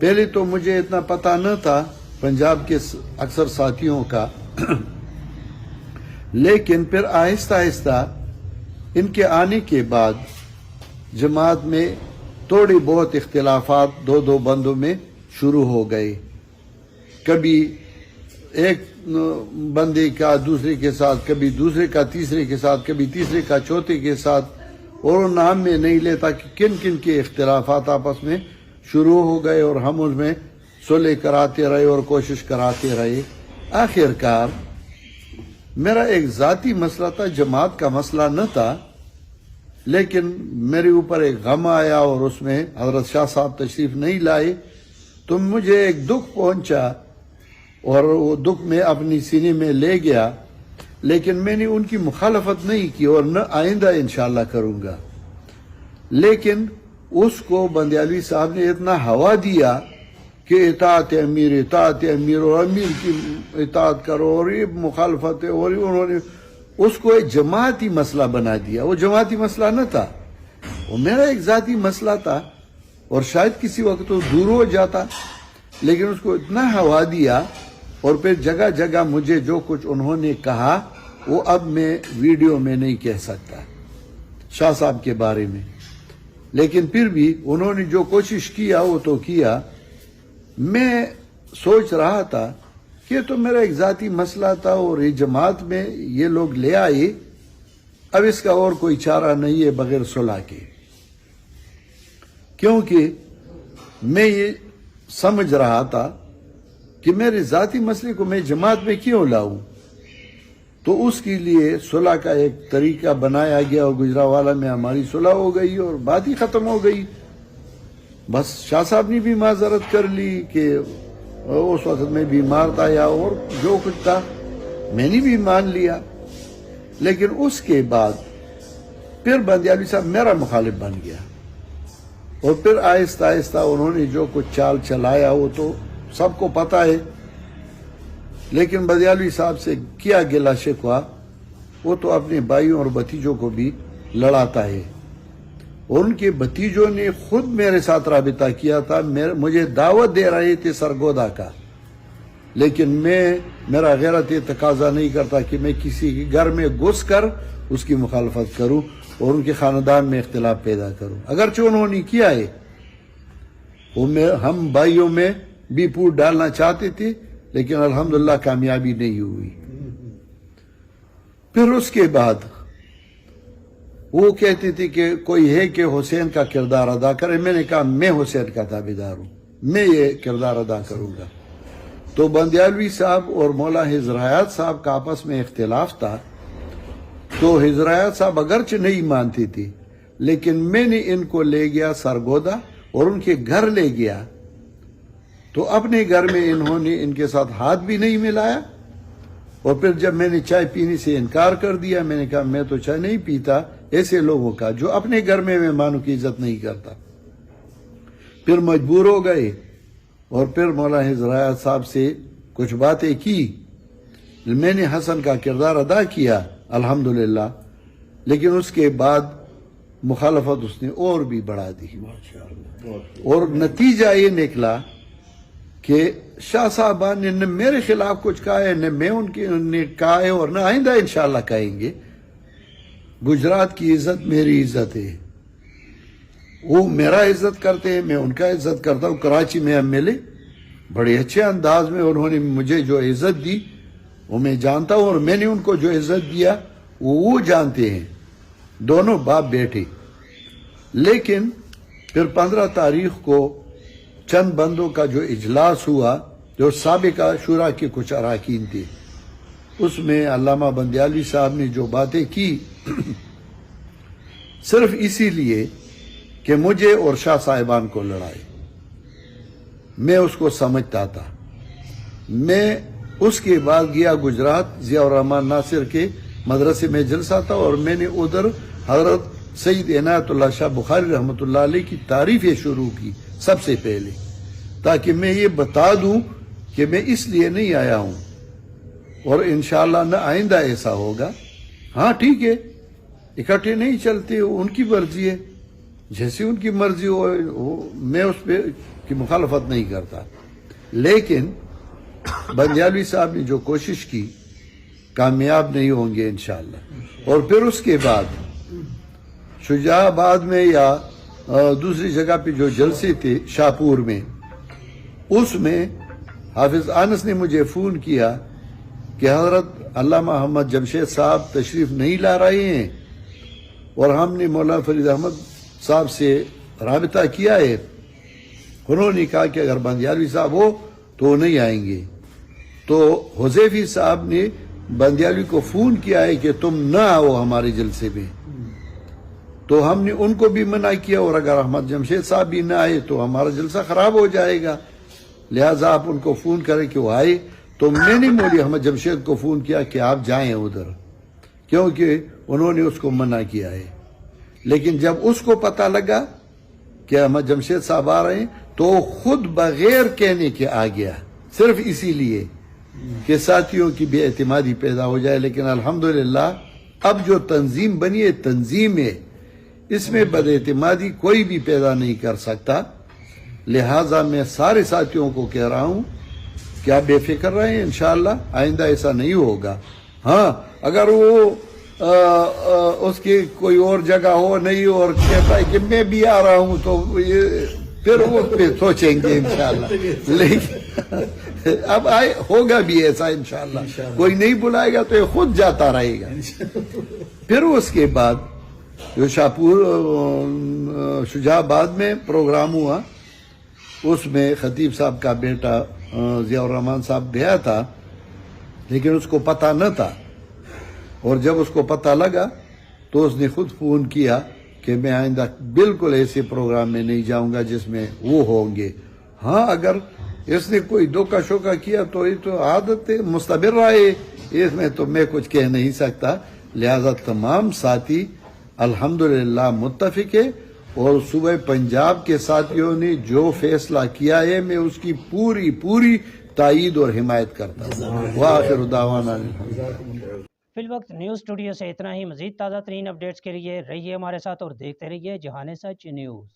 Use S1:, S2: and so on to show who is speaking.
S1: پہلے تو مجھے اتنا پتہ نہ تھا پنجاب کے اکثر ساتھیوں کا، لیکن پھر آہستہ آہستہ ان کے آنے کے بعد جماعت میں تھوڑی بہت اختلافات دو بندوں میں شروع ہو گئے، کبھی ایک بندے کا دوسرے کے ساتھ، کبھی دوسرے کا تیسرے کے ساتھ، کبھی تیسرے کا چوتھے کے ساتھ، اور وہ نام میں نہیں لیتا کہ کن کن کے اختلافات آپس میں شروع ہو گئے، اور ہم اس میں صلح کراتے رہے اور کوشش کراتے رہے۔ آخر کار میرا ایک ذاتی مسئلہ تھا، جماعت کا مسئلہ نہ تھا، لیکن میرے اوپر ایک غم آیا اور اس میں حضرت شاہ صاحب تشریف نہیں لائے تو مجھے ایک دکھ پہنچا، اور وہ دکھ میں اپنی سینے میں لے گیا، لیکن میں نے ان کی مخالفت نہیں کی اور نہ آئندہ انشاءاللہ کروں گا۔ لیکن اس کو بندیالوی صاحب نے اتنا ہوا دیا کہ اطاعت امیر اور امیر کی اطاعت کرو، اور یہ مخالفت ہے، اور انہوں نے اس کو ایک جماعتی مسئلہ بنا دیا۔ وہ جماعتی مسئلہ نہ تھا، وہ میرا ایک ذاتی مسئلہ تھا، اور شاید کسی وقت وہ دور ہو جاتا، لیکن اس کو اتنا ہوا دیا، اور پھر جگہ جگہ مجھے جو کچھ انہوں نے کہا وہ اب میں ویڈیو میں نہیں کہہ سکتا شاہ صاحب کے بارے میں، لیکن پھر بھی انہوں نے جو کوشش کیا وہ تو کیا۔ میں سوچ رہا تھا کہ تو میرا ایک ذاتی مسئلہ تھا، اور یہ جماعت میں یہ لوگ لے آئے، اب اس کا اور کوئی چارہ نہیں ہے بغیر صلح کے، کیونکہ میں یہ سمجھ رہا تھا کہ میرے ذاتی مسئلے کو میں جماعت میں کیوں لاؤں، تو اس کے لیے صلح کا ایک طریقہ بنایا گیا، اور گجراوالا میں ہماری صلح ہو گئی اور بات ہی ختم ہو گئی۔ بس شاہ صاحب نے بھی معذرت کر لی کہ اس وقت میں بیمار تھا، یا اور جو کچھ تھا میں نے بھی مان لیا، لیکن اس کے بعد پھر بندیالوی صاحب میرا مخالف بن گیا، اور پھر آہستہ آہستہ انہوں نے جو کچھ چال چلایا وہ تو سب کو پتہ ہے، لیکن بندیالوی صاحب سے کیا گلہ شکوہ، وہ تو اپنے بھائیوں اور بھتیجوں کو بھی لڑاتا ہے، اور ان کے بھتیجوں نے خود میرے ساتھ رابطہ کیا تھا، مجھے دعوت دے رہے تھے سرگودا کا، لیکن میرا غیرت یہ تقاضا نہیں کرتا کہ میں کسی کے گھر میں گھس کر اس کی مخالفت کروں اور ان کے خاندان میں اختلاف پیدا کروں، اگرچہ انہوں نے کیا ہے، ہم بھائیوں میں بھی پھوٹ ڈالنا چاہتے تھے، لیکن الحمدللہ کامیابی نہیں ہوئی۔ پھر اس کے بعد وہ کہتے تھے کہ کوئی ہے کہ حسین کا کردار ادا کرے، میں نے کہا میں حسین کا تابعدار ہوں، میں یہ کردار ادا کروں گا۔ تو بندیالوی صاحب اور مولا حضرایات صاحب کا آپس میں اختلاف تھا، تو حضرایات صاحب اگرچہ نہیں مانتے تھے، لیکن میں نے ان کو لے گیا سرگودا اور ان کے گھر لے گیا، تو اپنے گھر میں انہوں نے ان کے ساتھ ہاتھ بھی نہیں ملایا، اور پھر جب میں نے چائے پینے سے انکار کر دیا، میں نے کہا میں تو چائے نہیں پیتا ایسے لوگوں کا جو اپنے گھر میں مہمانوں کی عزت نہیں کرتا، پھر مجبور ہو گئے، اور پھر مولا حضرایات صاحب سے کچھ باتیں کی، میں نے حسن کا کردار ادا کیا الحمدللہ، لیکن اس کے بعد مخالفت اس نے اور بھی بڑھا دی، اور نتیجہ یہ نکلا کہ شاہ صاحبان نے نہ میرے خلاف کچھ کہا ہے، نہ میں ان نے کہا ہے، اور نہ آئندہ انشاءاللہ کہیں گے۔ گجرات کی عزت میری عزت ہے، وہ میرا عزت کرتے ہیں، میں ان کا عزت کرتا ہوں۔ کراچی میں ہم ملے، بڑے اچھے انداز میں انہوں نے مجھے جو عزت دی وہ میں جانتا ہوں، اور میں نے ان کو جو عزت دیا وہ جانتے ہیں، دونوں باپ بیٹے۔ لیکن پھر 15 تاریخ کو چند بندوں کا جو اجلاس ہوا، جو سابقہ شورا کے کچھ اراکین تھے، اس میں علامہ بندیالوی صاحب نے جو باتیں کی صرف اسی لیے کہ مجھے اور شاہ صاحبان کو لڑائے، میں اس کو سمجھتا تھا۔ میں اس کے بعد گیا گجرات، ضیاء الرحمن ناصر کے مدرسے میں جلسہ تھا، اور میں نے ادھر حضرت سید عنایت اللہ شاہ بخاری رحمۃ اللہ علیہ کی تعریفیں شروع کی سب سے پہلے، تاکہ میں یہ بتا دوں کہ میں اس لیے نہیں آیا ہوں، اور انشاءاللہ نہ آئندہ ایسا ہوگا۔ ہاں ٹھیک ہے، اکٹھے نہیں چلتے، ان کی مرضی ہے، جیسی ان کی مرضی ہو میں اس پہ کی مخالفت نہیں کرتا، لیکن بندیالوی صاحب نے جو کوشش کی کامیاب نہیں ہوں گے انشاءاللہ۔ اور پھر اس کے بعد شجاع آباد میں یا دوسری جگہ پہ جو جلسے تھے شاہپور میں، اس میں حافظ انس نے مجھے فون کیا کہ حضرت علامہ محمد جمشید صاحب تشریف نہیں لا رہے ہیں، اور ہم نے مولانا فرید احمد صاحب سے رابطہ کیا ہے، انہوں نے کہا کہ اگر بندیالوی صاحب ہو تو وہ نہیں آئیں گے۔ تو حذیفی صاحب نے بندیالوی کو فون کیا ہے کہ تم نہ آؤ ہمارے جلسے میں، تو ہم نے ان کو بھی منع کیا، اور اگر احمد جمشید صاحب بھی نہ آئے تو ہمارا جلسہ خراب ہو جائے گا، لہٰذا آپ ان کو فون کریں کہ وہ آئے۔ تو میں نے مولوی احمد جمشید کو فون کیا کہ آپ جائیں ادھر، کیونکہ انہوں نے اس کو منع کیا ہے۔ لیکن جب اس کو پتہ لگا کہ احمد جمشید صاحب آ رہے ہیں تو وہ خود بغیر کہنے کے آ گیا، صرف اسی لیے کہ ساتھیوں کی بے اعتمادی پیدا ہو جائے۔ لیکن الحمدللہ اب جو تنظیم بنی ہے تنظیم ہے، اس میں بد اعتمادی کوئی بھی پیدا نہیں کر سکتا، لہٰذا میں سارے ساتھیوں کو کہہ رہا ہوں کہ آپ بے فکر رہیں، انشاءاللہ آئندہ ایسا نہیں ہوگا۔ ہاں اگر وہ اس کی کوئی اور جگہ ہو نہیں اور کہتا ہے کہ میں بھی آ رہا ہوں تو پھر وہ سوچیں گے انشاءاللہ، لیکن اب ہوگا بھی ایسا انشاءاللہ، کوئی نہیں بلائے گا تو یہ خود جاتا رہے گا۔ پھر اس کے بعد جو شاہپور شجاع آباد میں پروگرام ہوا، اس میں خطیب صاحب کا بیٹا ضیاء الرحمن صاحب گیا تھا، لیکن اس کو پتہ نہ تھا، اور جب اس کو پتہ لگا تو اس نے خود فون کیا کہ میں آئندہ بالکل ایسے پروگرام میں نہیں جاؤں گا جس میں وہ ہوں گے۔ ہاں اگر اس نے کوئی دھوکہ شوکہ کیا تو یہ تو عادت ہے، مستمر رہے، اس میں تو میں کچھ کہہ نہیں سکتا۔ لہذا تمام ساتھی الحمدللہ متفق ہے، اور صوبہ پنجاب کے ساتھیوں نے جو فیصلہ کیا ہے میں اس کی پوری تائید اور حمایت کرتا ہوں۔ وآخر دعوانا
S2: فی الوقت نیوز اسٹوڈیو سے اتنا ہی۔ مزید تازہ ترین اپڈیٹس کے لیے رہیے ہمارے ساتھ اور دیکھتے رہیے جہان سچ نیوز۔